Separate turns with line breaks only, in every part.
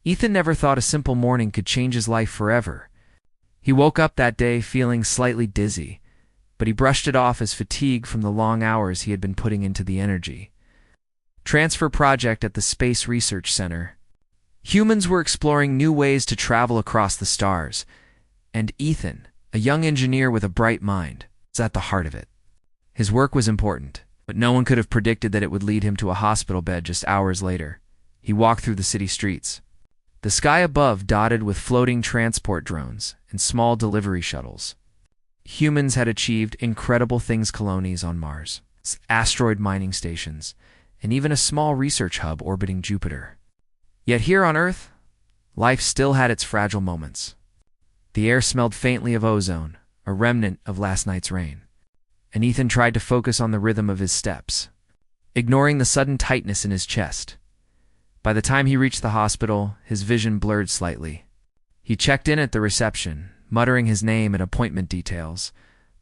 Ethan never thought a simple morning could change his life forever. He woke up that day feeling slightly dizzy, but he brushed it off as fatigue from the long hours he had been putting into the energy. Transfer project at the Space Research Center. Humans were exploring new ways to travel across the stars, and Ethan, a young engineer with a bright mind, was at the heart of it. His work was important, but no one could have predicted that it would lead him to a hospital bed just hours later. He walked through the city streets. The sky above dotted with floating transport drones and small delivery shuttles. Humans had achieved incredible things: colonies on Mars, asteroid mining stations, and even a small research hub orbiting Jupiter. Yet here on Earth, life still had its fragile moments. The air smelled faintly of ozone, a remnant of last night's rain, and Ethan tried to focus on the rhythm of his steps, ignoring the sudden tightness in his chest. By the time he reached the hospital, his vision blurred slightly. He checked in at the reception, muttering his name and appointment details,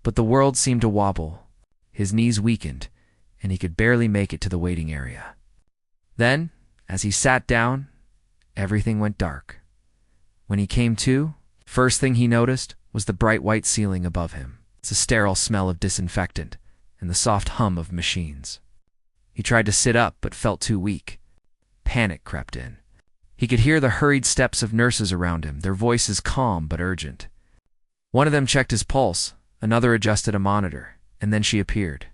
but the world seemed to wobble. His knees weakened, and he could barely make it to the waiting area. Then, as he sat down, everything went dark. When he came to, first thing he noticed was the bright white ceiling above him. It's a sterile smell of disinfectant and the soft hum of machines. He tried to sit up but felt too weak. Panic crept in. He could hear the hurried steps of nurses around him, their voices calm but urgent. One of them checked his pulse, another adjusted a monitor, and then she appeared.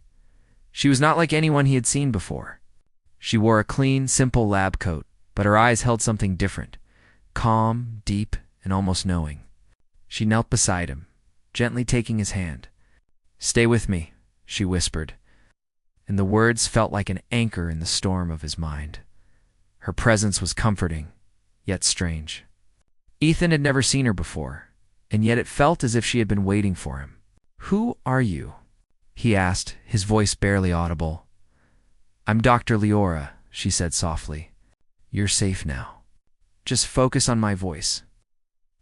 She was not like anyone he had seen before. She wore a clean, simple lab coat, but her eyes held something different, calm, deep, and almost knowing. She knelt beside him, gently taking his hand. "Stay with me," she whispered, and the words felt like an anchor in the storm of his mind. Her presence was comforting, yet strange. Ethan had never seen her before, and yet it felt as if she had been waiting for him. "Who are you?" he asked, his voice barely audible. "I'm Dr. Leora," she said softly. "You're safe now. Just focus on my voice."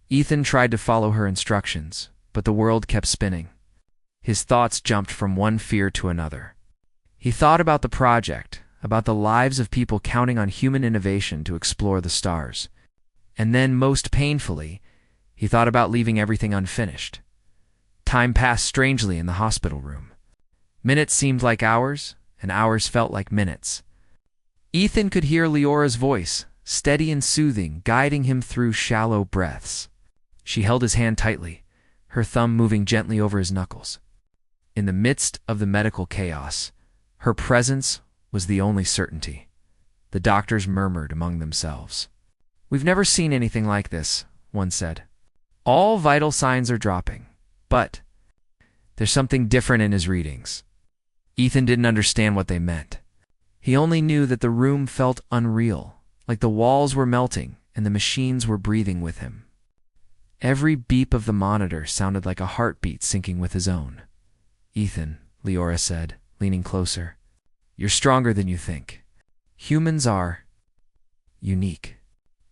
Ethan tried to follow her instructions, but the world kept spinning. His thoughts jumped from one fear to another. He thought about the project, about the lives of people counting on human innovation to explore the stars. And then, most painfully, he thought about leaving everything unfinished. Time passed strangely in the hospital room. Minutes seemed like hours, and hours felt like minutes. Ethan could hear Leora's voice, steady and soothing, guiding him through shallow breaths. She held his hand tightly, her thumb moving gently over his knuckles. In the midst of the medical chaos, her presence was the only certainty. The doctors murmured among themselves. "We've never seen anything like this," one said. "All vital signs are dropping, but there's something different in his readings." Ethan didn't understand what they meant. He only knew that the room felt unreal, like the walls were melting and the machines were breathing with him. Every beep of the monitor sounded like a heartbeat syncing with his own. "Ethan," Leora said, leaning closer, "you're stronger than you think. Humans are unique.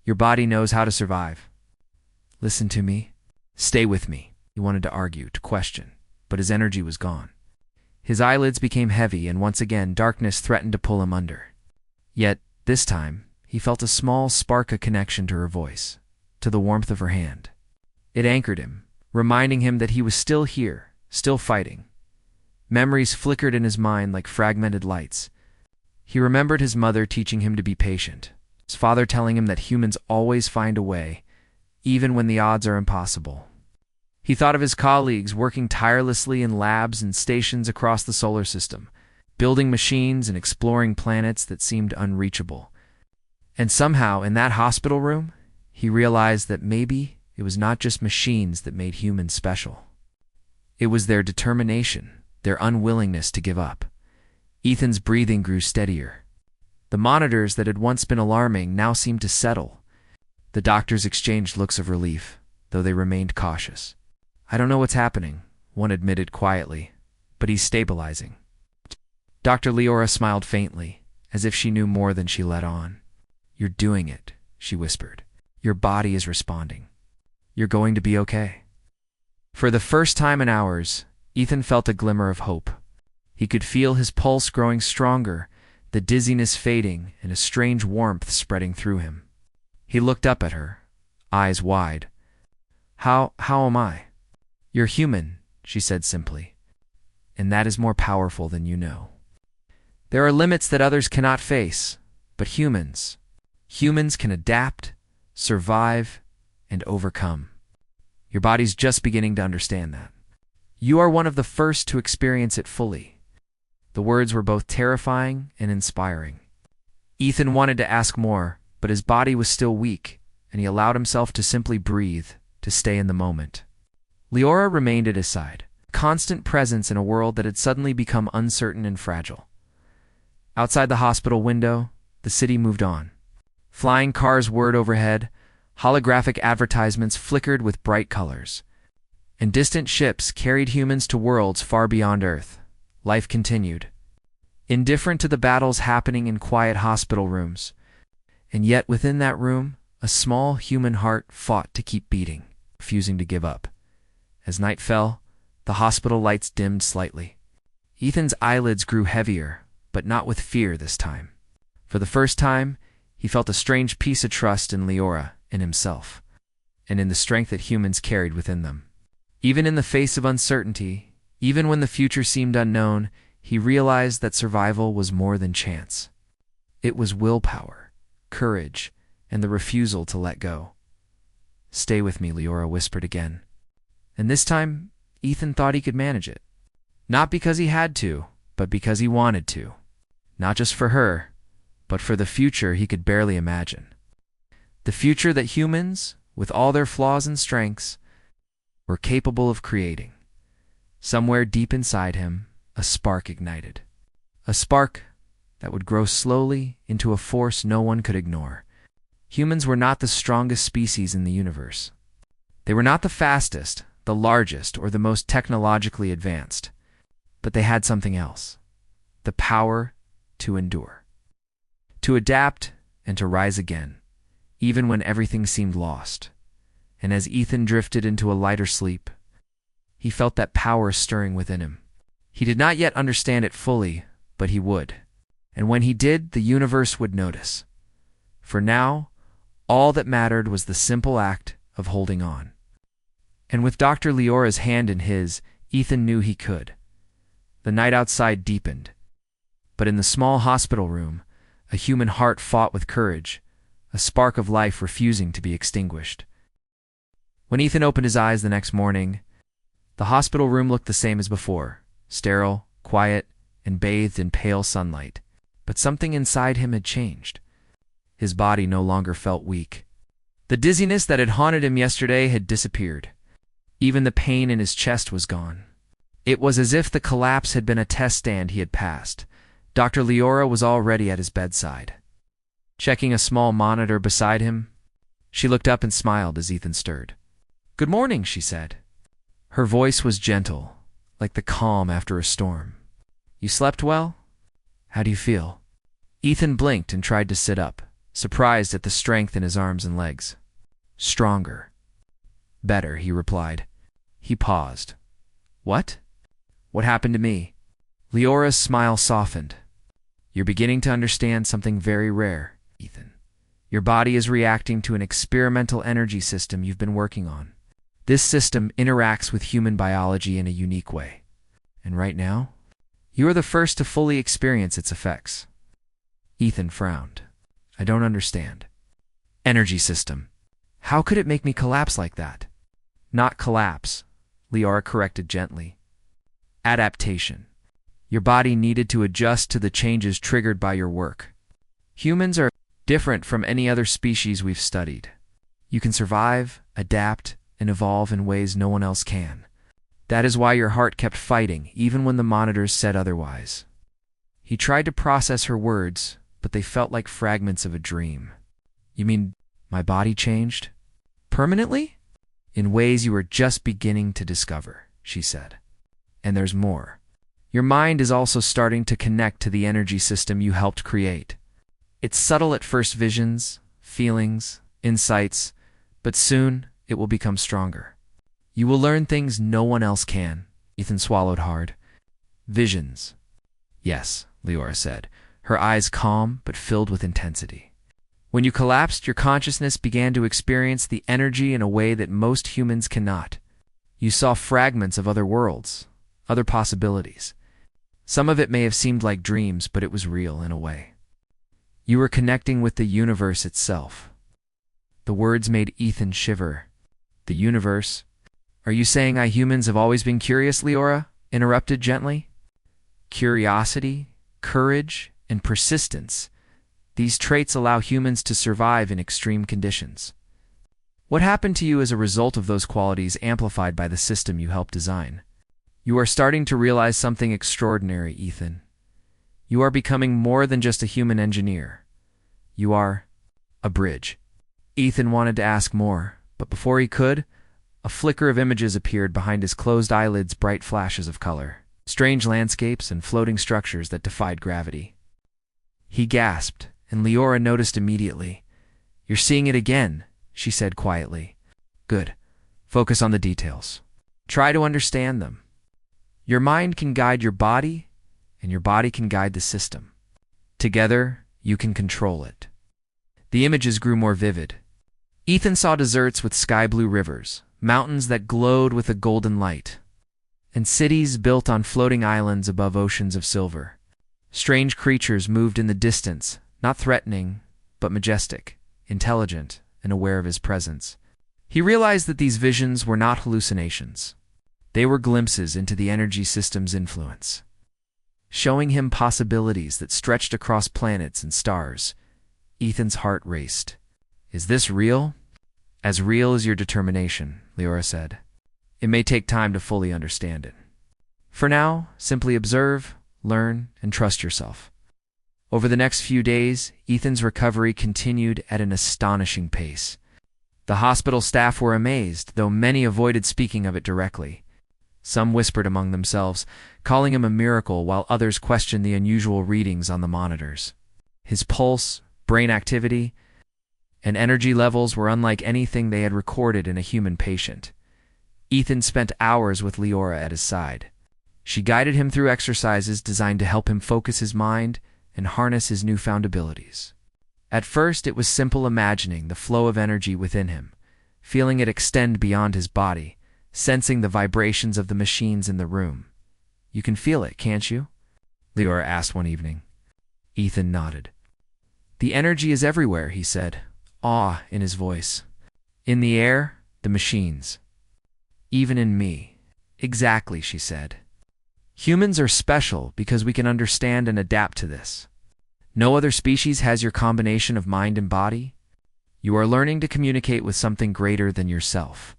Your body knows how to survive. Listen to me. Stay with me." He wanted to argue, to question, but his energy was gone. His eyelids became heavy, and once again darkness threatened to pull him under. Yet, this time, he felt a small spark of connection to her voice, to the warmth of her hand. It anchored him, reminding him that he was still here, still fighting. Memories flickered in his mind like fragmented lights. He remembered his mother teaching him to be patient, his father telling him that humans always find a way, even when the odds are impossible. He thought of his colleagues working tirelessly in labs and stations across the solar system, building machines and exploring planets that seemed unreachable. And somehow, in that hospital room, he realized that maybe it was not just machines that made humans special. It was their determination, their unwillingness to give up. Ethan's breathing grew steadier. The monitors that had once been alarming now seemed to settle. The doctors exchanged looks of relief, though they remained cautious. "I don't know what's happening," one admitted quietly, "but he's stabilizing." Dr. Leora smiled faintly, as if she knew more than she let on. "You're doing it," she whispered. "Your body is responding. You're going to be okay." For the first time in hours, Ethan felt a glimmer of hope. He could feel his pulse growing stronger, the dizziness fading, and a strange warmth spreading through him. He looked up at her, eyes wide. How am I? You're human, she said simply, and that is more powerful than you know. There are limits that others cannot face, but humans can adapt, survive, and overcome. Your body's just beginning to understand that. You are one of the first to experience it fully. The words were both terrifying and inspiring. Ethan wanted to ask more, but his body was still weak, and he allowed himself to simply breathe, to stay in the moment. Leora remained at his side, constant presence in a world that had suddenly become uncertain and fragile. Outside the hospital window, the city moved on. Flying cars whirred overhead, holographic advertisements flickered with bright colors, and distant ships carried humans to worlds far beyond Earth. Life continued, indifferent to the battles happening in quiet hospital rooms. And yet within that room, a small human heart fought to keep beating, refusing to give up. As night fell, the hospital lights dimmed slightly. Ethan's eyelids grew heavier, but not with fear this time. For the first time, he felt a strange piece of trust in Leora, in himself, and in the strength that humans carried within them. Even in the face of uncertainty, even when the future seemed unknown, he realized that survival was more than chance. It was willpower, courage, and the refusal to let go. "Stay with me," Leora whispered again. And this time, Ethan thought he could manage it. Not because he had to, but because he wanted to. Not just for her, but for the future he could barely imagine. The future that humans, with all their flaws and strengths, were capable of creating. Somewhere deep inside him, a spark ignited. A spark that would grow slowly into a force no one could ignore. Humans were not the strongest species in the universe. They were not the fastest, the largest, or the most technologically advanced. But they had something else. The power to endure. To adapt and to rise again, even when everything seemed lost. And as Ethan drifted into a lighter sleep, he felt that power stirring within him. He did not yet understand it fully, but he would. And when he did, the universe would notice. For now, all that mattered was the simple act of holding on. And with Dr. Leora's hand in his, Ethan knew he could. The night outside deepened. But in the small hospital room, a human heart fought with courage, a spark of life refusing to be extinguished. When Ethan opened his eyes the next morning, the hospital room looked the same as before, sterile, quiet, and bathed in pale sunlight. But something inside him had changed. His body no longer felt weak. The dizziness that had haunted him yesterday had disappeared. Even the pain in his chest was gone. It was as if the collapse had been a test stand he had passed. Dr. Leora was already at his bedside. Checking a small monitor beside him, she looked up and smiled as Ethan stirred. "Good morning," she said. Her voice was gentle, like the calm after a storm. "You slept well? How do you feel?" Ethan blinked and tried to sit up, surprised at the strength in his arms and legs. "Stronger." "Better," he replied. He paused. "What? What happened to me?" Leora's smile softened. "You're beginning to understand something very rare, Ethan. Your body is reacting to an experimental energy system you've been working on. This system interacts with human biology in a unique way. And right now, you are the first to fully experience its effects." Ethan frowned. "I don't understand." "Energy system. How could it make me collapse like that?" "Not collapse," Leora corrected gently. "Adaptation. Your body needed to adjust to the changes triggered by your work. Humans are different from any other species we've studied. You can survive, adapt, and evolve in ways no one else can. That is why your heart kept fighting, even when the monitors said otherwise." He tried to process her words, but they felt like fragments of a dream. "You mean my body changed? Permanently?" "In ways you are just beginning to discover," she said. "And there's more. Your mind is also starting to connect to the energy system you helped create. It's subtle at first, visions, feelings, insights, but soon it will become stronger. You will learn things no one else can." Ethan swallowed hard. "Visions." "Yes," Leora said, her eyes calm but filled with intensity. When you collapsed, your consciousness began to experience the energy in a way that most humans cannot. You saw fragments of other worlds, other possibilities. Some of it may have seemed like dreams, but it was real in a way. You were connecting with the universe itself. The words made Ethan shiver. The universe? Are you saying I humans have always been curious, Leora? Interrupted gently. Curiosity, courage, and persistence. These traits allow humans to survive in extreme conditions. What happened to you as a result of those qualities amplified by the system you helped design? You are starting to realize something extraordinary, Ethan. You are becoming more than just a human engineer. You are a bridge. Ethan wanted to ask more, but before he could, a flicker of images appeared behind his closed eyelids, bright flashes of color, strange landscapes and floating structures that defied gravity. He gasped, and Leora noticed immediately. You're seeing it again, she said quietly. Good. Focus on the details. Try to understand them. Your mind can guide your body, and your body can guide the system. Together, you can control it. The images grew more vivid. Ethan saw deserts with sky-blue rivers, mountains that glowed with a golden light, and cities built on floating islands above oceans of silver. Strange creatures moved in the distance, not threatening, but majestic, intelligent, and aware of his presence. He realized that these visions were not hallucinations. They were glimpses into the energy system's influence, showing him possibilities that stretched across planets and stars. Ethan's heart raced. Is this real? As real as your determination, Leora said. It may take time to fully understand it. For now, simply observe, learn, and trust yourself. Over the next few days, Ethan's recovery continued at an astonishing pace. The hospital staff were amazed, though many avoided speaking of it directly. Some whispered among themselves, calling him a miracle, while others questioned the unusual readings on the monitors. His pulse, brain activity, and energy levels were unlike anything they had recorded in a human patient. Ethan spent hours with Leora at his side. She guided him through exercises designed to help him focus his mind and harness his newfound abilities. At first, it was simple imagining the flow of energy within him, feeling it extend beyond his body, sensing the vibrations of the machines in the room. You can feel it, can't you? Leora asked one evening. Ethan nodded. The energy is everywhere, he said, awe in his voice. In the air, the machines. Even in me. Exactly, she said. Humans are special because we can understand and adapt to this. No other species has your combination of mind and body. You are learning to communicate with something greater than yourself.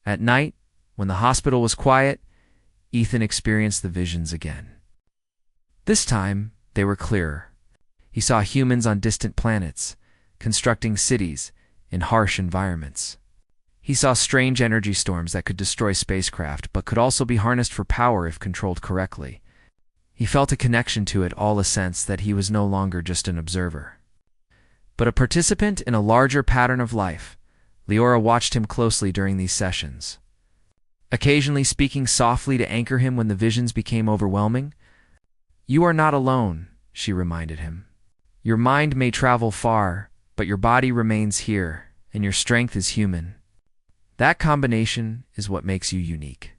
At night, when the hospital was quiet, Ethan experienced the visions again. This time, they were clearer. He saw humans on distant planets, constructing cities in harsh environments. He saw strange energy storms that could destroy spacecraft, but could also be harnessed for power if controlled correctly. He felt a connection to it, all a sense that he was no longer just an observer, but a participant in a larger pattern of life. Leora watched him closely during these sessions, occasionally speaking softly to anchor him when the visions became overwhelming. You are not alone, she reminded him. Your mind may travel far, but your body remains here, and your strength is human. That combination is what makes you unique.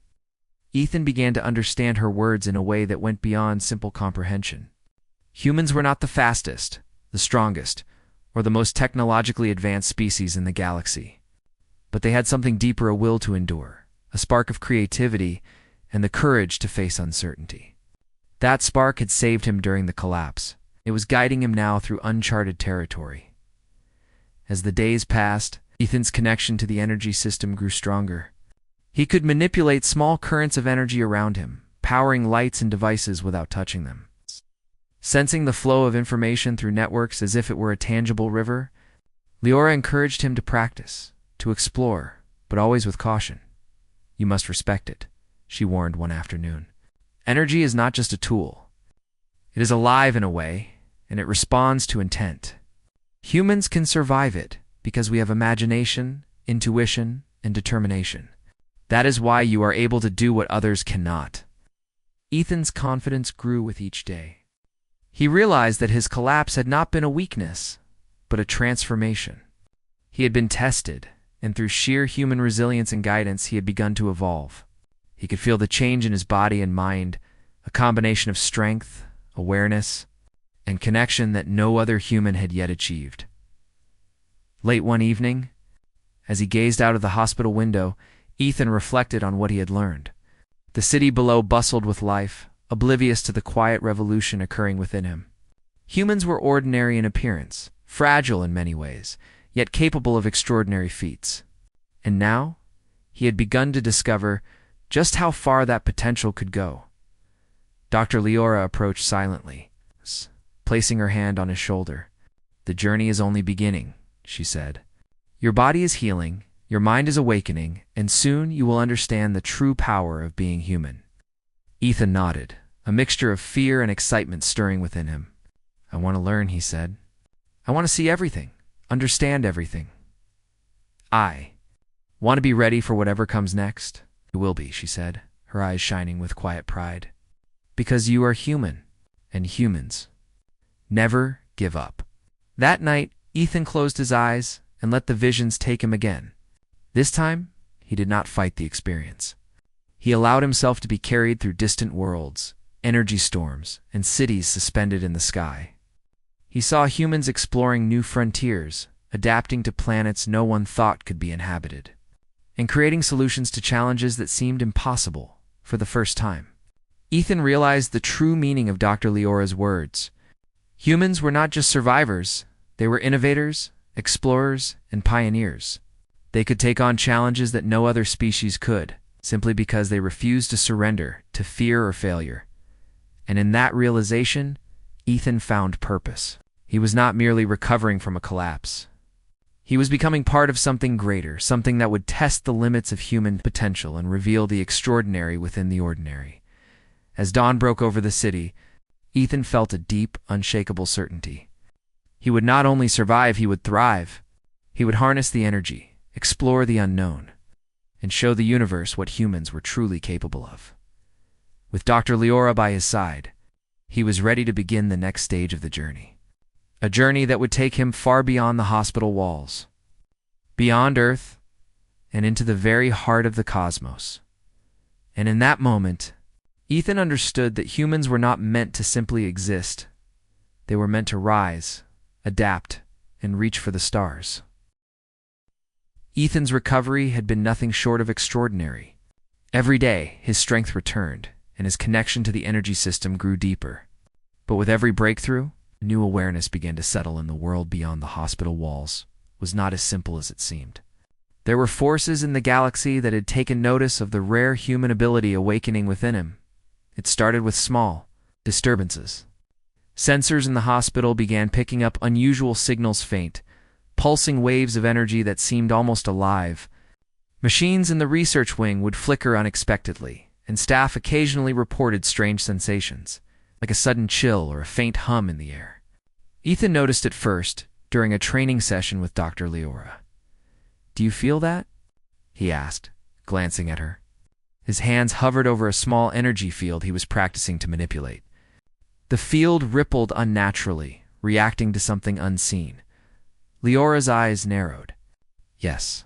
Ethan began to understand her words in a way that went beyond simple comprehension. Humans were not the fastest, the strongest, or the most technologically advanced species in the galaxy. But they had something deeper, a will to endure, a spark of creativity, and the courage to face uncertainty. That spark had saved him during the collapse. It was guiding him now through uncharted territory. As the days passed, Ethan's connection to the energy system grew stronger. He could manipulate small currents of energy around him, powering lights and devices without touching them. Sensing the flow of information through networks as if it were a tangible river, Leora encouraged him to practice, to explore, but always with caution. You must respect it, she warned one afternoon. Energy is not just a tool. It is alive in a way, and it responds to intent. Humans can survive it because we have imagination, intuition, and determination. That is why you are able to do what others cannot. Ethan's confidence grew with each day. He realized that his collapse had not been a weakness, but a transformation. He had been tested, and through sheer human resilience and guidance, he had begun to evolve. He could feel the change in his body and mind, a combination of strength, awareness, and connection that no other human had yet achieved. Late one evening, as he gazed out of the hospital window, Ethan reflected on what he had learned. The city below bustled with life, oblivious to the quiet revolution occurring within him. Humans were ordinary in appearance, fragile in many ways, yet capable of extraordinary feats. And now, he had begun to discover just how far that potential could go. Dr. Leora approached silently, placing her hand on his shoulder. "The journey is only beginning," she said. "Your body is healing, your mind is awakening, and soon you will understand the true power of being human." Ethan nodded, a mixture of fear and excitement stirring within him. "I want to learn," he said. "I want to see everything, understand everything. I want to be ready for whatever comes next." "You will be," she said, her eyes shining with quiet pride. "Because you are human, and humans never give up." That night, Ethan closed his eyes and let the visions take him again. This time, he did not fight the experience. He allowed himself to be carried through distant worlds, energy storms, and cities suspended in the sky. He saw humans exploring new frontiers, adapting to planets no one thought could be inhabited, and creating solutions to challenges that seemed impossible for the first time. Ethan realized the true meaning of Dr. Leora's words. Humans were not just survivors, they were innovators, explorers, and pioneers. They could take on challenges that no other species could, simply because they refused to surrender to fear or failure. And in that realization, Ethan found purpose. He was not merely recovering from a collapse. He was becoming part of something greater, something that would test the limits of human potential and reveal the extraordinary within the ordinary. As dawn broke over the city, Ethan felt a deep, unshakable certainty. He would not only survive, he would thrive. He would harness the energy, explore the unknown, and show the universe what humans were truly capable of. With Dr. Leora by his side, he was ready to begin the next stage of the journey. A journey that would take him far beyond the hospital walls, beyond Earth, and into the very heart of the cosmos. And in that moment, Ethan understood that humans were not meant to simply exist. They were meant to rise, adapt, and reach for the stars. Ethan's recovery had been nothing short of extraordinary. Every day, his strength returned, and his connection to the energy system grew deeper. But with every breakthrough, new awareness began to settle in the world beyond the hospital walls. Was not as simple as it seemed. There were forces in the galaxy that had taken notice of the rare human ability awakening within him. It started with small disturbances. Sensors in the hospital began picking up unusual signals, faint, pulsing waves of energy that seemed almost alive. Machines in the research wing would flicker unexpectedly, and staff occasionally reported strange sensations, like a sudden chill or a faint hum in the air. Ethan noticed it first during a training session with Dr. Leora. "Do you feel that?" he asked, glancing at her. His hands hovered over a small energy field he was practicing to manipulate. The field rippled unnaturally, reacting to something unseen. Leora's eyes narrowed. "Yes,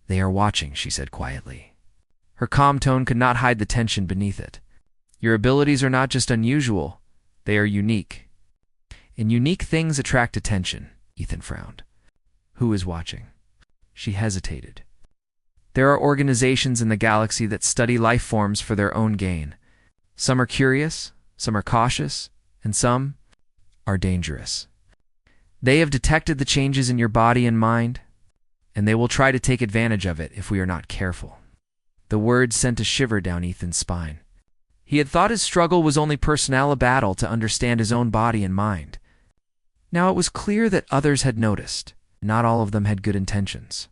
they are watching," she said quietly. Her calm tone could not hide the tension beneath it. "Your abilities are not just unusual, they are unique. And unique things attract attention," Ethan frowned. "Who is watching?" She hesitated. "There are organizations in the galaxy that study life forms for their own gain. Some are curious, some are cautious, and some are dangerous. They have detected the changes in your body and mind, and they will try to take advantage of it if we are not careful." The words sent a shiver down Ethan's spine. He had thought his struggle was only personal, a battle to understand his own body and mind. Now it was clear that others had noticed. Not all of them had good intentions.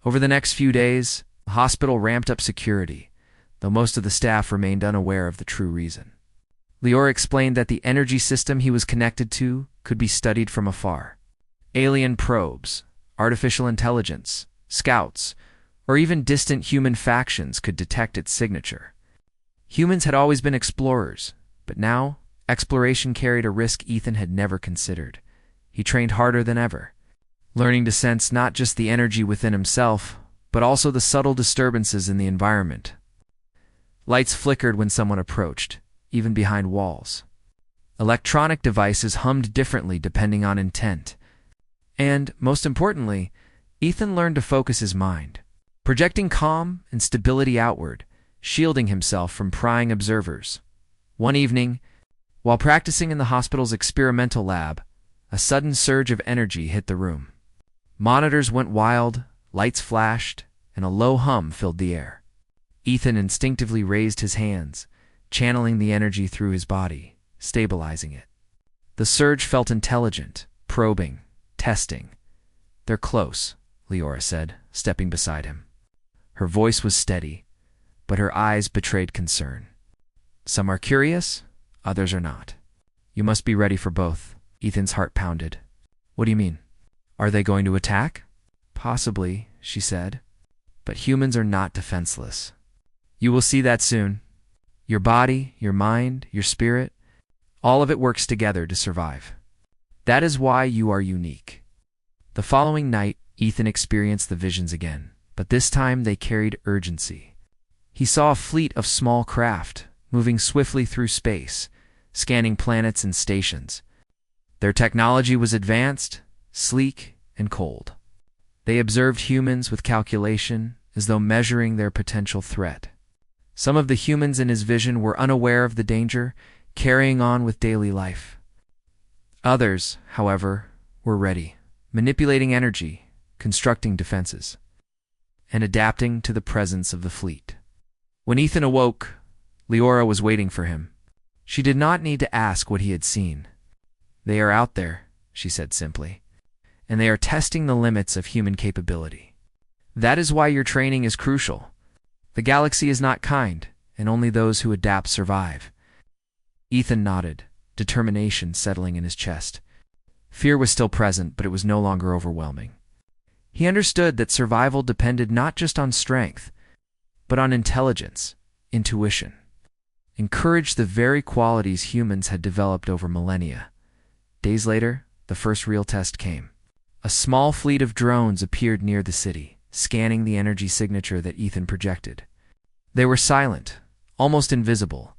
Over the next few days, the hospital ramped up security, though most of the staff remained unaware of the true reason. Leora explained that the energy system he was connected to could be studied from afar. Alien probes, artificial intelligence, scouts, or even distant human factions could detect its signature. Humans had always been explorers, but now exploration carried a risk Ethan had never considered. he trained harder than ever, learning to sense not just the energy within himself, but also the subtle disturbances in the environment. Lights flickered when someone approached, even behind walls. Electronic devices hummed differently depending on intent. And, most importantly, Ethan learned to focus his mind, projecting calm and stability outward, shielding himself from prying observers. One evening, while practicing in the hospital's experimental lab, a sudden surge of energy hit the room. Monitors went wild, lights flashed, and a low hum filled the air. Ethan instinctively raised his hands, channeling the energy through his body, stabilizing it. The surge felt intelligent, probing, testing. "They're close," Leora said, stepping beside him. Her voice was steady, but her eyes betrayed concern. "Some are curious, others are not. You must be ready for both." Ethan's heart pounded. "What do you mean? Are they going to attack?" "Possibly," she said. "But humans are not defenseless. You will see that soon. Your body, your mind, your spirit, all of it works together to survive. That is why you are unique." The following night, Ethan experienced the visions again, but this time they carried urgency. He saw a fleet of small craft moving swiftly through space, scanning planets and stations. Their technology was advanced, sleek, and cold. They observed humans with calculation, as though measuring their potential threat. Some of the humans in his vision were unaware of the danger, carrying on with daily life. Others, however, were ready, manipulating energy, constructing defenses, and adapting to the presence of the fleet. When Ethan awoke, Leora was waiting for him. She did not need to ask what he had seen. "They are out there," she said simply, "and they are testing the limits of human capability. That is why your training is crucial. The galaxy is not kind, and only those who adapt survive." Ethan nodded, determination settling in his chest. Fear was still present, but it was no longer overwhelming. He understood that survival depended not just on strength, but on intelligence, intuition, and courage, the very qualities humans had developed over millennia. Days later, the first real test came. A small fleet of drones appeared near the city, scanning the energy signature that Ethan projected. They were silent, almost invisible,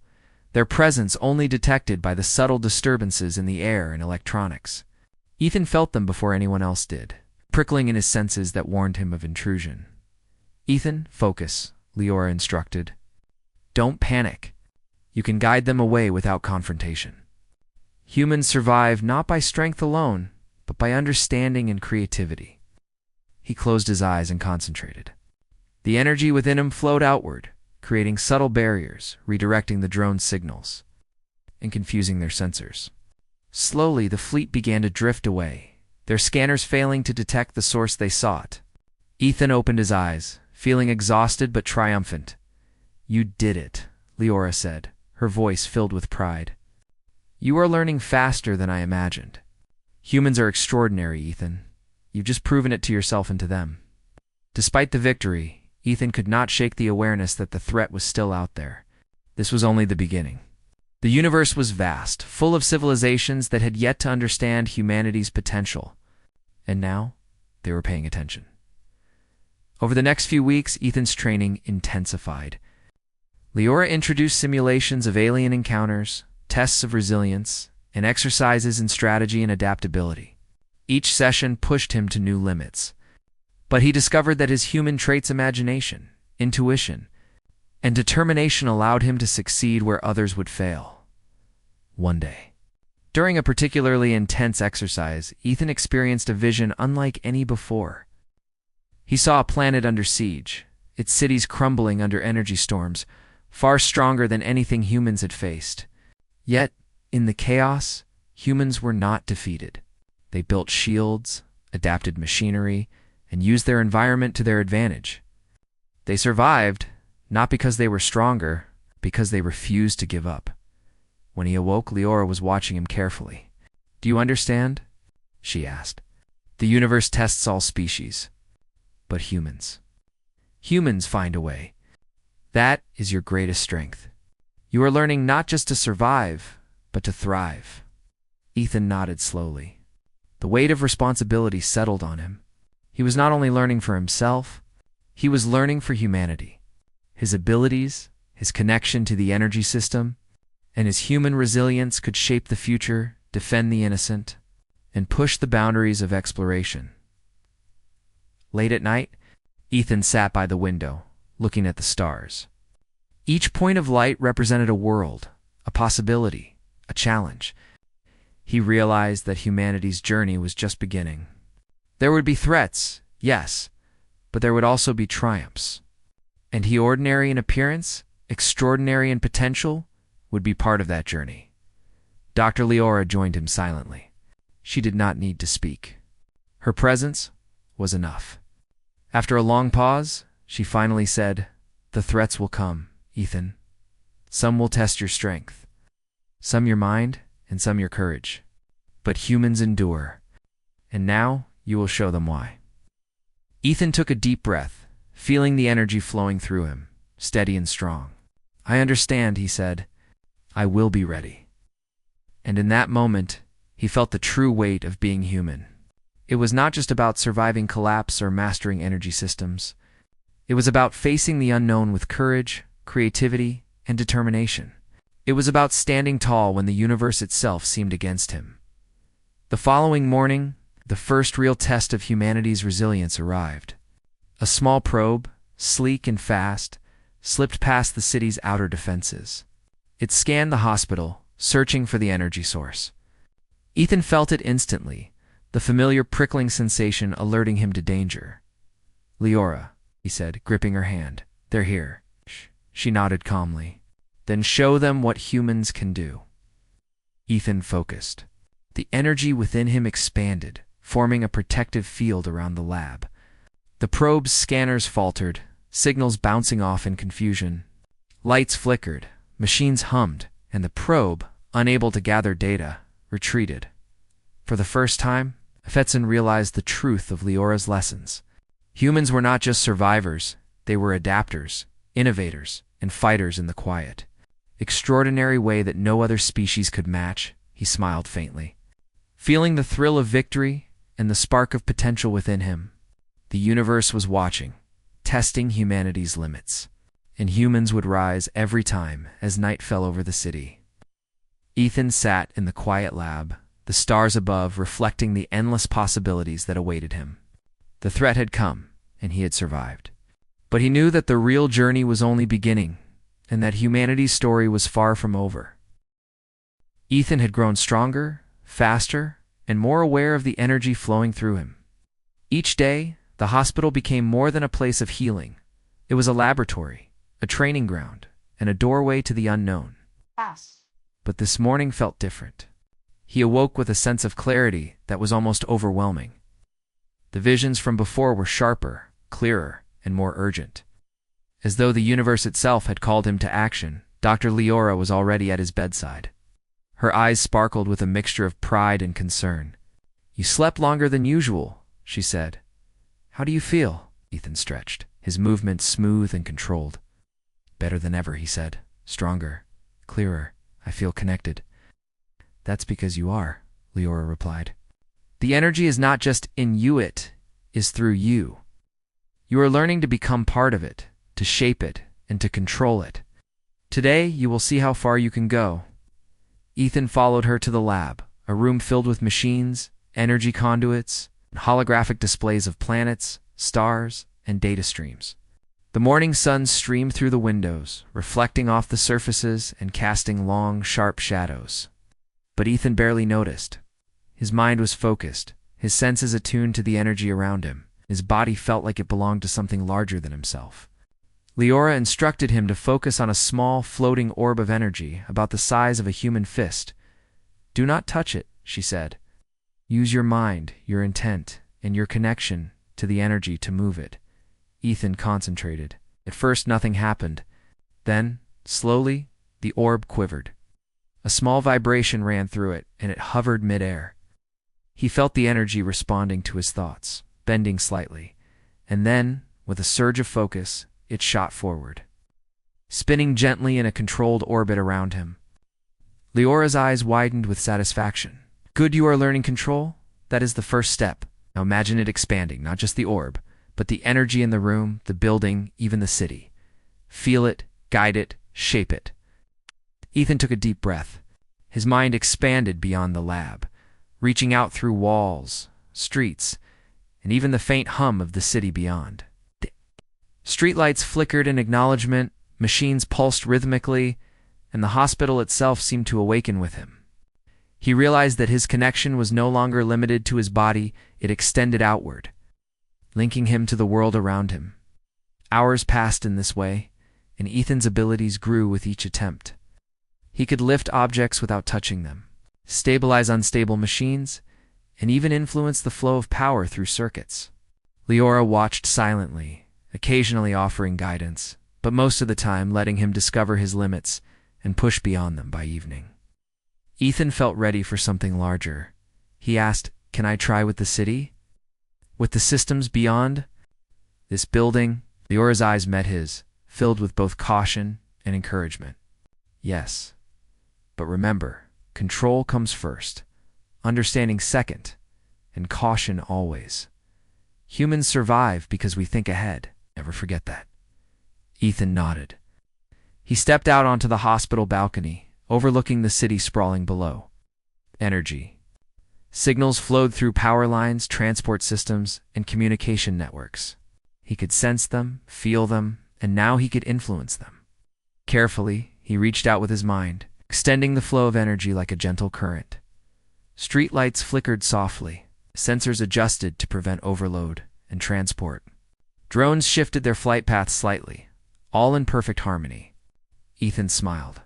their presence only detected by the subtle disturbances in the air and electronics. Ethan felt them before anyone else did, prickling in his senses that warned him of intrusion. "Ethan, focus," Leora instructed. "Don't panic. You can guide them away without confrontation. Humans survive not by strength alone, but by understanding and creativity." He closed his eyes and concentrated. The energy within him flowed outward, creating subtle barriers, redirecting the drone's signals, and confusing their sensors. Slowly, the fleet began to drift away, their scanners failing to detect the source they sought. Ethan opened his eyes, feeling exhausted but triumphant. "You did it," Leora said, her voice filled with pride. "You are learning faster than I imagined. Humans are extraordinary, Ethan. You've just proven it to yourself and to them." Despite the victory, Ethan could not shake the awareness that the threat was still out there. This was only the beginning. The universe was vast, full of civilizations that had yet to understand humanity's potential. And now, they were paying attention. Over the next few weeks, Ethan's training intensified. Leora introduced simulations of alien encounters, tests of resilience, and exercises in strategy and adaptability. Each session pushed him to new limits. But he discovered that his human traits, imagination, intuition, and determination allowed him to succeed where others would fail. One day, during a particularly intense exercise, Ethan experienced a vision unlike any before. He saw a planet under siege, its cities crumbling under energy storms, far stronger than anything humans had faced. Yet, in the chaos, humans were not defeated. They built shields, adapted machinery, and used their environment to their advantage. They survived, not because they were stronger, because they refused to give up. When he awoke, Leora was watching him carefully. "Do you understand?" she asked. "The universe tests all species, but humans. Humans find a way. That is your greatest strength. You are learning not just to survive, but to thrive." Ethan nodded slowly. The weight of responsibility settled on him. He was not only learning for himself, he was learning for humanity. His abilities, his connection to the energy system, and his human resilience could shape the future, defend the innocent, and push the boundaries of exploration. Late at night, Ethan sat by the window, looking at the stars. Each point of light represented a world, a possibility, a challenge. He realized that humanity's journey was just beginning. There would be threats, yes, but there would also be triumphs. And he, ordinary in appearance, extraordinary in potential, would be part of that journey. Dr. Leora joined him silently. She did not need to speak. Her presence was enough. After a long pause, she finally said, "The threats will come, Ethan. Some will test your strength. Some your mind, and some your courage. But humans endure. And now you will show them why." Ethan took a deep breath, feeling the energy flowing through him, steady and strong. "I understand," he said. "I will be ready." And in that moment, he felt the true weight of being human. It was not just about surviving collapse or mastering energy systems. It was about facing the unknown with courage, creativity, and determination. It was about standing tall when the universe itself seemed against him. The following morning, the first real test of humanity's resilience arrived. A small probe, sleek and fast, slipped past the city's outer defenses. It scanned the hospital, searching for the energy source. Ethan felt it instantly, the familiar prickling sensation alerting him to danger. "Leora," he said, gripping her hand. "They're here." She nodded calmly. "Then show them what humans can do." Ethan focused. The energy within him expanded, forming a protective field around the lab. The probe's scanners faltered, signals bouncing off in confusion. Lights flickered, machines hummed, and the probe, unable to gather data, retreated. For the first time, Fetson realized the truth of Leora's lessons. Humans were not just survivors, they were adapters, innovators, and fighters in the quiet. Extraordinary way that no other species could match, he smiled faintly. Feeling the thrill of victory and the spark of potential within him, the universe was watching, testing humanity's limits. And humans would rise every time as night fell over the city. Ethan sat in the quiet lab, the stars above reflecting the endless possibilities that awaited him. The threat had come, and he had survived. But he knew that the real journey was only beginning, and that humanity's story was far from over. Ethan had grown stronger, faster, and more aware of the energy flowing through him. Each day, the hospital became more than a place of healing. It was a laboratory, a training ground, and a doorway to the unknown. But this morning felt different. He awoke with a sense of clarity that was almost overwhelming. The visions from before were sharper, clearer, and more urgent. As though the universe itself had called him to action, Dr. Leora was already at his bedside. Her eyes sparkled with a mixture of pride and concern. "You slept longer than usual," she said. "How do you feel?" Ethan stretched, his movements smooth and controlled. "Better than ever," he said. "Stronger, clearer. I feel connected." "That's because you are," Leora replied. "The energy is not just in you, it is through you. You are learning to become part of it, to shape it, and to control it. Today, you will see how far you can go." Ethan followed her to the lab, a room filled with machines, energy conduits, and holographic displays of planets, stars, and data streams. The morning sun streamed through the windows, reflecting off the surfaces and casting long, sharp shadows. But Ethan barely noticed. His mind was focused, his senses attuned to the energy around him. His body felt like it belonged to something larger than himself. Leora instructed him to focus on a small, floating orb of energy about the size of a human fist. "Do not touch it," she said. "Use your mind, your intent, and your connection to the energy to move it." Ethan concentrated. At first nothing happened. Then, slowly, the orb quivered. A small vibration ran through it, and it hovered mid-air. He felt the energy responding to his thoughts, bending slightly, and then, with a surge of focus, it shot forward, spinning gently in a controlled orbit around him. Leora's eyes widened with satisfaction. "Good, you are learning control? that is the first step. Now imagine it expanding, not just the orb, but the energy in the room, the building, even the city. Feel it, guide it, shape it. Ethan took a deep breath. His mind expanded beyond the lab, reaching out through walls, streets, and even the faint hum of the city beyond. Streetlights flickered in acknowledgement, machines pulsed rhythmically, and the hospital itself seemed to awaken with him. He realized that his connection was no longer limited to his body, it extended outward, linking him to the world around him. Hours passed in this way, and Ethan's abilities grew with each attempt. He could lift objects without touching them, stabilize unstable machines, and even influence the flow of power through circuits. Leora watched silently, occasionally offering guidance, but most of the time letting him discover his limits and push beyond them by evening. Ethan felt ready for something larger. He asked, "Can I try with the city? With the systems beyond? This building?" Leora's eyes met his, filled with both caution and encouragement. "Yes. But remember, control comes first, understanding second, and caution always. Humans survive because we think ahead. Never forget that." Ethan nodded. He stepped out onto the hospital balcony, overlooking the city sprawling below. Energy. Signals flowed through power lines, transport systems, and communication networks. He could sense them, feel them, and now he could influence them. Carefully, he reached out with his mind, extending the flow of energy like a gentle current. Streetlights flickered softly, sensors adjusted to prevent overload and transport. Drones shifted their flight paths slightly, all in perfect harmony. Ethan smiled.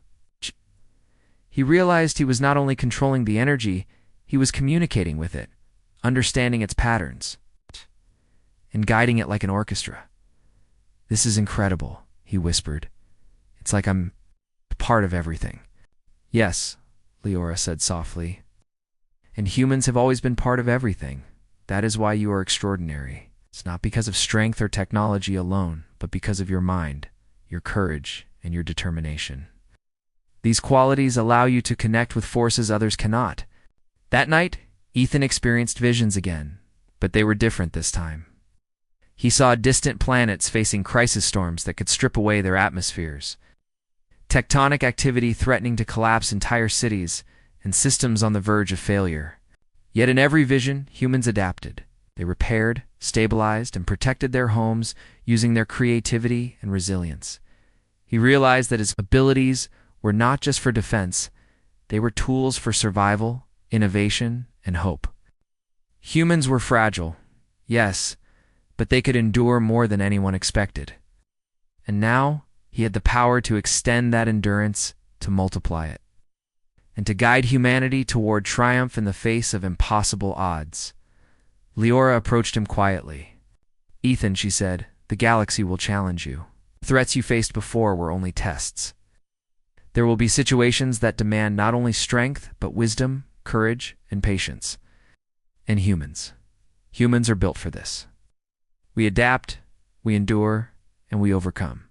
He realized he was not only controlling the energy, he was communicating with it, understanding its patterns, and guiding it like an orchestra. "This is incredible," he whispered. "It's like I'm part of everything." "Yes," Leora said softly. "And humans have always been part of everything. That is why you are extraordinary. It's not because of strength or technology alone, but because of your mind, your courage, and your determination. These qualities allow you to connect with forces others cannot." That night, Ethan experienced visions again, but they were different this time. He saw distant planets facing crisis storms that could strip away their atmospheres, tectonic activity threatening to collapse entire cities, and systems on the verge of failure. Yet in every vision, humans adapted. They repaired, stabilized, and protected their homes using their creativity and resilience. He realized that his abilities were not just for defense, they were tools for survival, innovation, and hope. Humans were fragile, yes, but they could endure more than anyone expected. And now, he had the power to extend that endurance, to multiply it, and to guide humanity toward triumph in the face of impossible odds. Leora approached him quietly. "Ethan," she said, "the galaxy will challenge you. The threats you faced before were only tests. There will be situations that demand not only strength, but wisdom, courage, and patience. And humans. Humans are built for this. We adapt, we endure, and we overcome."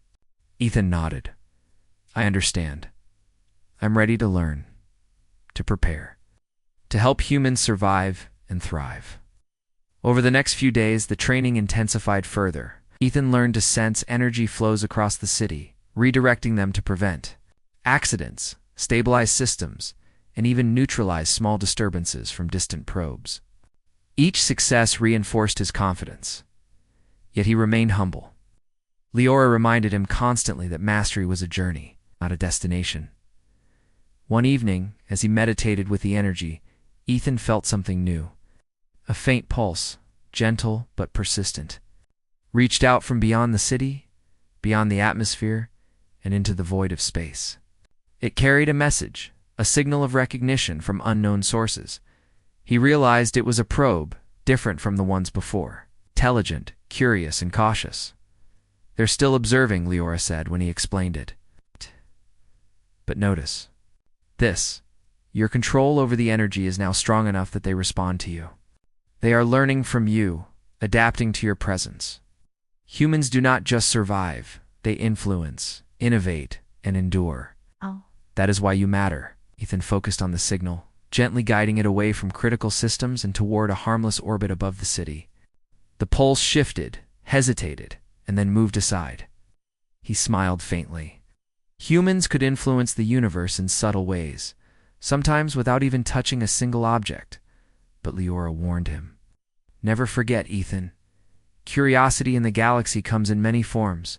Ethan nodded. "I understand. I'm ready to learn, to prepare, to help humans survive and thrive." Over the next few days, the training intensified further. Ethan learned to sense energy flows across the city, redirecting them to prevent accidents, stabilize systems, and even neutralize small disturbances from distant probes. Each success reinforced his confidence, yet he remained humble. Leora reminded him constantly that mastery was a journey, not a destination. One evening, as he meditated with the energy, Ethan felt something new. A faint pulse, gentle but persistent, reached out from beyond the city, beyond the atmosphere, and into the void of space. It carried a message, a signal of recognition from unknown sources. He realized it was a probe, different from the ones before, intelligent, curious, and cautious. "They're still observing," Leora said when he explained it. "But notice this. Your control over the energy is now strong enough that they respond to you. They are learning from you, adapting to your presence. Humans do not just survive, they influence, innovate, and endure.
Oh.
That is why you matter." Ethan focused on the signal, gently guiding it away from critical systems and toward a harmless orbit above the city. The pulse shifted, hesitated, and then moved aside. He smiled faintly. Humans could influence the universe in subtle ways, sometimes without even touching a single object. But Leora warned him. Never forget, Ethan. Curiosity in the galaxy comes in many forms.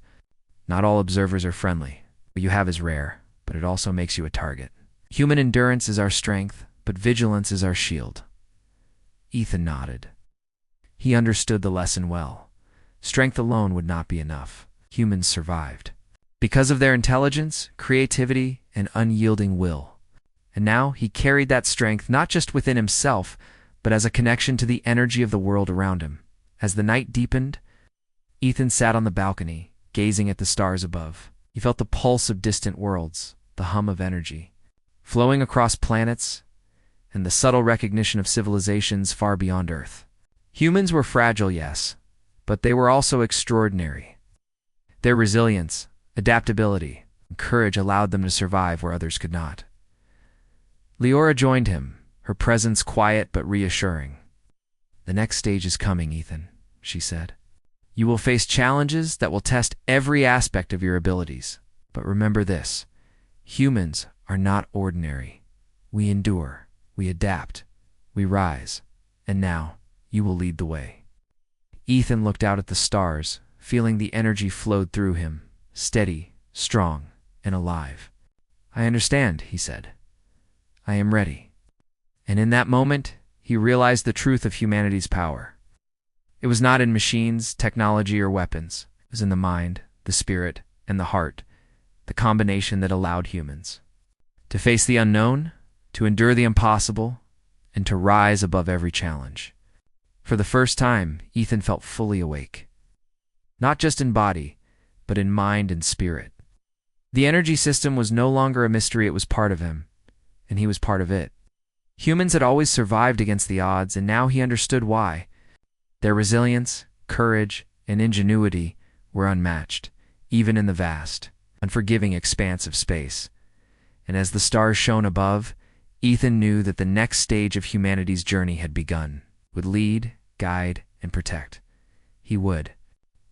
Not all observers are friendly. What you have is rare, but it also makes you a target. Human endurance is our strength, but vigilance is our shield. Ethan nodded. He understood the lesson well. Strength alone would not be enough. Humans survived because of their intelligence, creativity, and unyielding will. And now he carried that strength not just within himself, but as a connection to the energy of the world around him. As the night deepened, Ethan sat on the balcony, gazing at the stars above. He felt the pulse of distant worlds, the hum of energy, flowing across planets, and the subtle recognition of civilizations far beyond Earth. Humans were fragile, yes, but they were also extraordinary. Their resilience, adaptability, and courage allowed them to survive where others could not. Leora joined him, her presence quiet but reassuring. The next stage is coming, Ethan, she said. You will face challenges that will test every aspect of your abilities. But remember this, humans are not ordinary. We endure, we adapt, we rise, and now you will lead the way. Ethan looked out at the stars, feeling the energy flowed through him, steady, strong, and alive. I understand, he said. I am ready. And in that moment, he realized the truth of humanity's power. It was not in machines, technology, or weapons. It was in the mind, the spirit, and the heart, the combination that allowed humans to face the unknown, to endure the impossible, and to rise above every challenge. For the first time, Ethan felt fully awake. Not just in body, but in mind and spirit. The energy system was no longer a mystery, it was part of him, and he was part of it. Humans had always survived against the odds, and now he understood why. Their resilience, courage, and ingenuity were unmatched, even in the vast, unforgiving expanse of space. And as the stars shone above, Ethan knew that the next stage of humanity's journey had begun. Would lead, guide, and protect. He would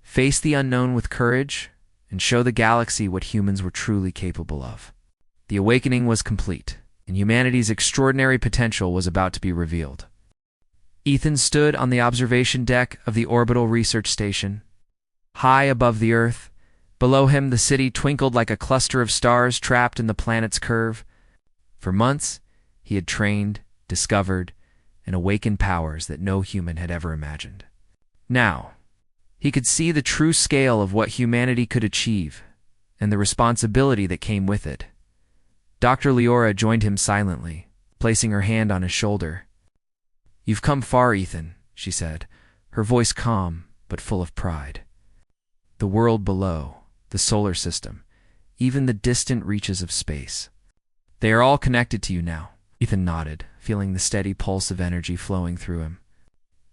face the unknown with courage and show the galaxy what humans were truly capable of. The awakening was complete, and humanity's extraordinary potential was about to be revealed. Ethan stood on the observation deck of the orbital research station. High above the Earth, below him the city twinkled like a cluster of stars trapped in the planet's curve. For months, he had trained, discovered, and awakened powers that no human had ever imagined. Now, he could see the true scale of what humanity could achieve, and the responsibility that came with it. Dr. Leora joined him silently, placing her hand on his shoulder. You've come far, Ethan, she said, her voice calm but full of pride. The world below, the solar system, even the distant reaches of space. They are all connected to you now. Ethan nodded, feeling the steady pulse of energy flowing through him.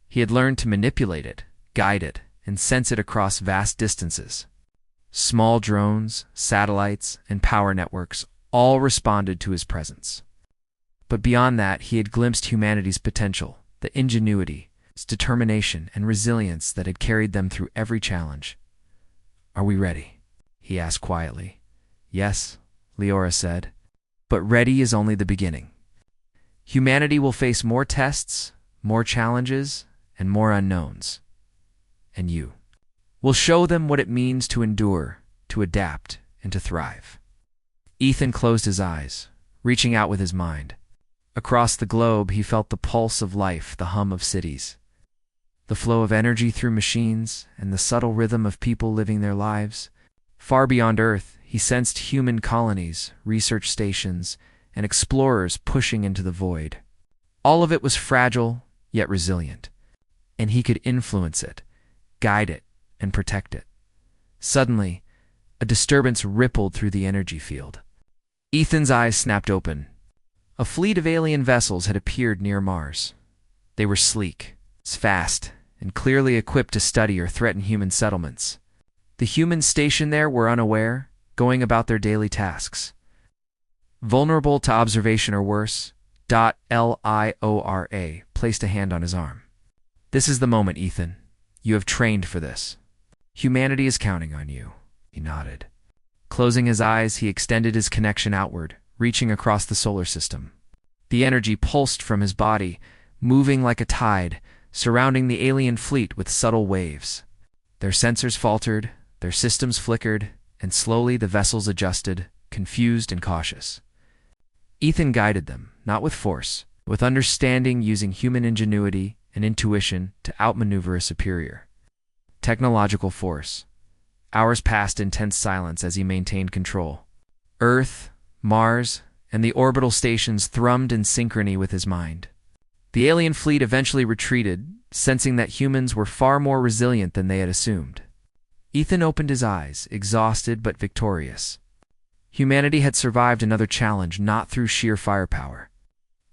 He had learned to manipulate it, guide it, and sense it across vast distances. Small drones, satellites, and power networks all responded to his presence. But beyond that, he had glimpsed humanity's potential, the ingenuity, its determination, and resilience that had carried them through every challenge. Are we ready? He asked quietly. Yes, Leora said, but ready is only the beginning. Humanity will face more tests, more challenges, and more unknowns. And you will show them what it means to endure, to adapt, and to thrive. Ethan closed his eyes, reaching out with his mind. Across the globe, he felt the pulse of life, the hum of cities, the flow of energy through machines, and the subtle rhythm of people living their lives. Far beyond Earth, he sensed human colonies, research stations, and explorers pushing into the void. All of it was fragile, yet resilient, and he could influence it, guide it, and protect it. Suddenly, a disturbance rippled through the energy field. Ethan's eyes snapped open. A fleet of alien vessels had appeared near Mars. They were sleek, fast, and clearly equipped to study or threaten human settlements. The humans stationed there were unaware, going about their daily tasks. Vulnerable to observation or worse, Liora placed a hand on his arm. This is the moment, Ethan. You have trained for this. Humanity is counting on you. He nodded. Closing his eyes, he extended his connection outward, reaching across the solar system. The energy pulsed from his body, moving like a tide, surrounding the alien fleet with subtle waves. Their sensors faltered, their systems flickered, and slowly the vessels adjusted, confused and cautious. Ethan guided them, not with force, with understanding, using human ingenuity and intuition to outmaneuver a superior technological force. Hours passed in tense silence as he maintained control. Earth, Mars, and the orbital stations thrummed in synchrony with his mind. The alien fleet eventually retreated, sensing that humans were far more resilient than they had assumed. Ethan opened his eyes, exhausted but victorious. Humanity had survived another challenge not through sheer firepower,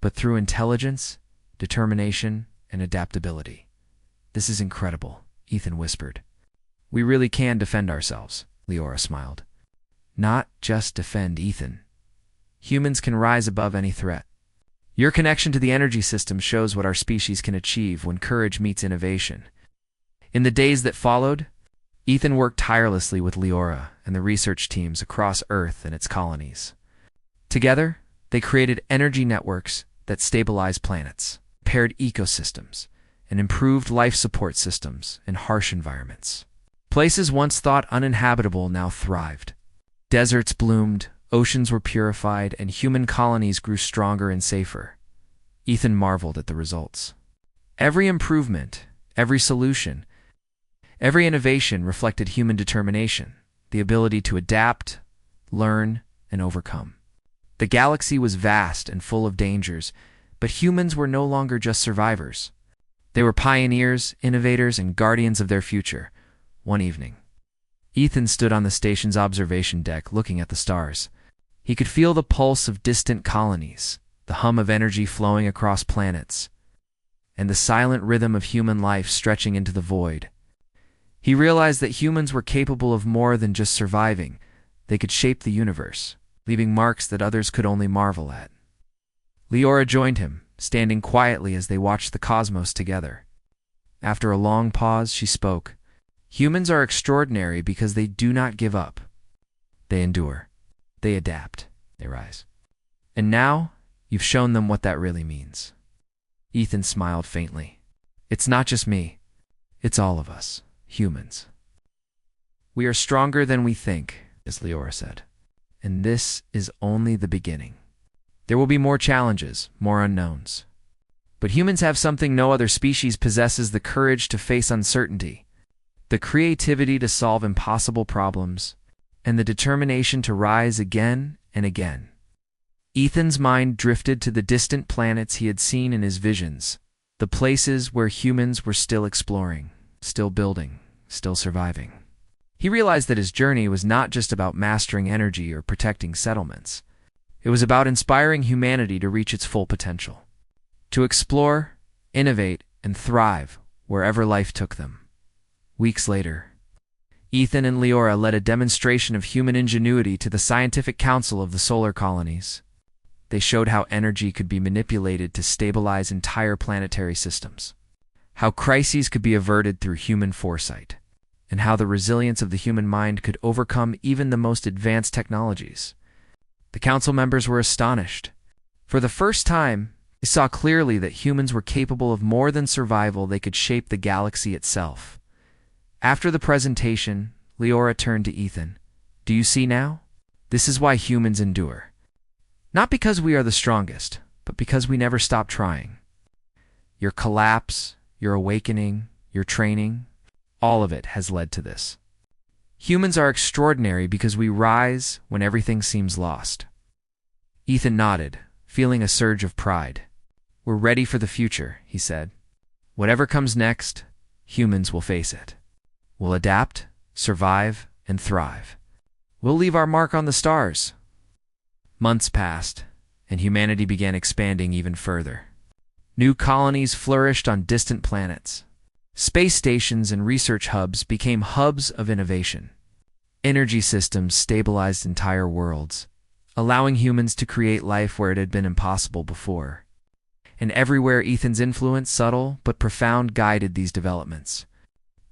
but through intelligence, determination, and adaptability. "This is incredible," Ethan whispered. "We really can defend ourselves," Liora smiled. "Not just defend, Ethan. Humans can rise above any threat. Your connection to the energy system shows what our species can achieve when courage meets innovation." In the days that followed, Ethan worked tirelessly with Liora and the research teams across Earth and its colonies. Together, they created energy networks that stabilized planets, paired ecosystems, and improved life support systems in harsh environments. Places once thought uninhabitable now thrived. Deserts bloomed, oceans were purified, and human colonies grew stronger and safer. Ethan marveled at the results. Every improvement, every solution, every innovation reflected human determination, the ability to adapt, learn, and overcome. The galaxy was vast and full of dangers, but humans were no longer just survivors. They were pioneers, innovators, and guardians of their future. One evening, Ethan stood on the station's observation deck looking at the stars. He could feel the pulse of distant colonies, the hum of energy flowing across planets, and the silent rhythm of human life stretching into the void. He realized that humans were capable of more than just surviving. They could shape the universe, leaving marks that others could only marvel at. Liora joined him, standing quietly as they watched the cosmos together. After a long pause, she spoke. "Humans are extraordinary because they do not give up. They endure. They adapt. They rise. And now, you've shown them what that really means." Ethan smiled faintly. "It's not just me. It's all of us, humans. We are stronger than we think," as Liora said. "And this is only the beginning. There will be more challenges, more unknowns. But humans have something no other species possesses: the courage to face uncertainty, the creativity to solve impossible problems, and the determination to rise again and again." Ethan's mind drifted to the distant planets he had seen in his visions, the places where humans were still exploring, still building, still surviving. He realized that his journey was not just about mastering energy or protecting settlements. It was about inspiring humanity to reach its full potential, to explore, innovate, and thrive wherever life took them. Weeks later, Ethan and Liora led a demonstration of human ingenuity to the Scientific Council of the Solar Colonies. They showed how energy could be manipulated to stabilize entire planetary systems, how crises could be averted through human foresight, and how the resilience of the human mind could overcome even the most advanced technologies. The council members were astonished. For the first time, they saw clearly that humans were capable of more than survival. They could shape the galaxy itself. After the presentation, Liora turned to Ethan. "Do you see now? This is why humans endure. Not because we are the strongest, but because we never stop trying. Your collapse, your awakening, your training, all of it has led to this. Humans are extraordinary because we rise when everything seems lost." Ethan nodded, feeling a surge of pride. "We're ready for the future," he said. "Whatever comes next, humans will face it. We'll adapt, survive, and thrive. We'll leave our mark on the stars." Months passed, and humanity began expanding even further. New colonies flourished on distant planets. Space stations and research hubs became hubs of innovation. Energy systems stabilized entire worlds, allowing humans to create life where it had been impossible before. and everywhere Ethan's influence, subtle but profound, guided these developments.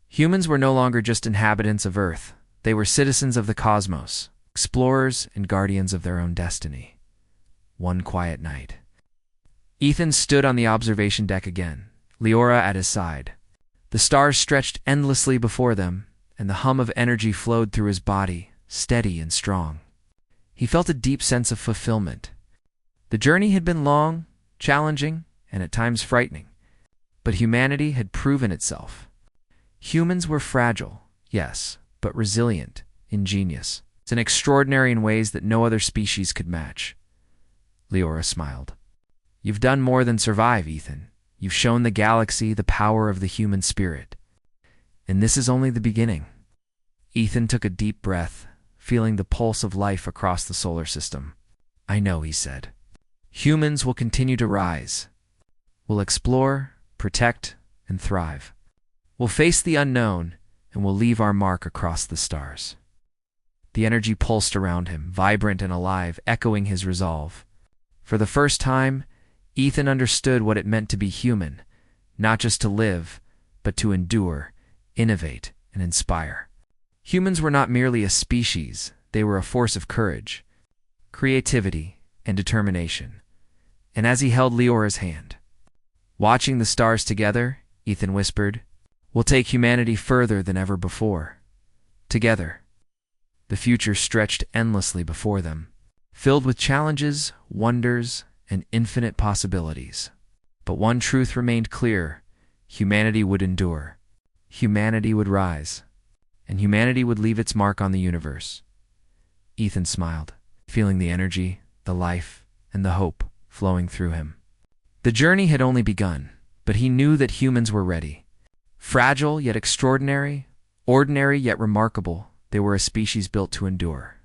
Humans were no longer just inhabitants of Earth. They were citizens of the cosmos, explorers and guardians of their own destiny. One quiet night, Ethan stood on the observation deck again, Leora at his side. The stars stretched endlessly before them, and the hum of energy flowed through his body, steady and strong. He felt a deep sense of fulfillment. The journey had been long, challenging, and at times frightening, but humanity had proven itself. Humans were fragile, yes, but resilient, ingenious, and extraordinary in ways that no other species could match. Leora smiled. You've done more than survive, Ethan. You've shown the galaxy the power of the human spirit. And this is only the beginning. Ethan took a deep breath, feeling the pulse of life across the solar system. I know, he said. Humans will continue to rise. We'll explore, protect, and thrive. We'll face the unknown, and we'll leave our mark across the stars. The energy pulsed around him, vibrant and alive, echoing his resolve. For the first time, Ethan understood what it meant to be human, not just to live, but to endure, innovate, and inspire. Humans were not merely a species, they were a force of courage, creativity, and determination. And as he held Leora's hand, watching the stars together, Ethan whispered, "We'll take humanity further than ever before. Together." The future stretched endlessly before them, filled with challenges, wonders, and infinite possibilities. But one truth remained clear: humanity would endure, humanity would rise, and humanity would leave its mark on the universe. Ethan smiled, feeling the energy, the life, and the hope flowing through him. The journey had only begun, but he knew that humans were ready. Fragile yet extraordinary, ordinary yet remarkable, they were a species built to endure,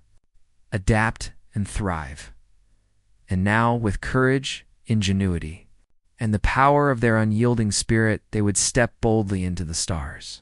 adapt, and thrive. And now, with courage, ingenuity, and the power of their unyielding spirit, they would step boldly into the stars.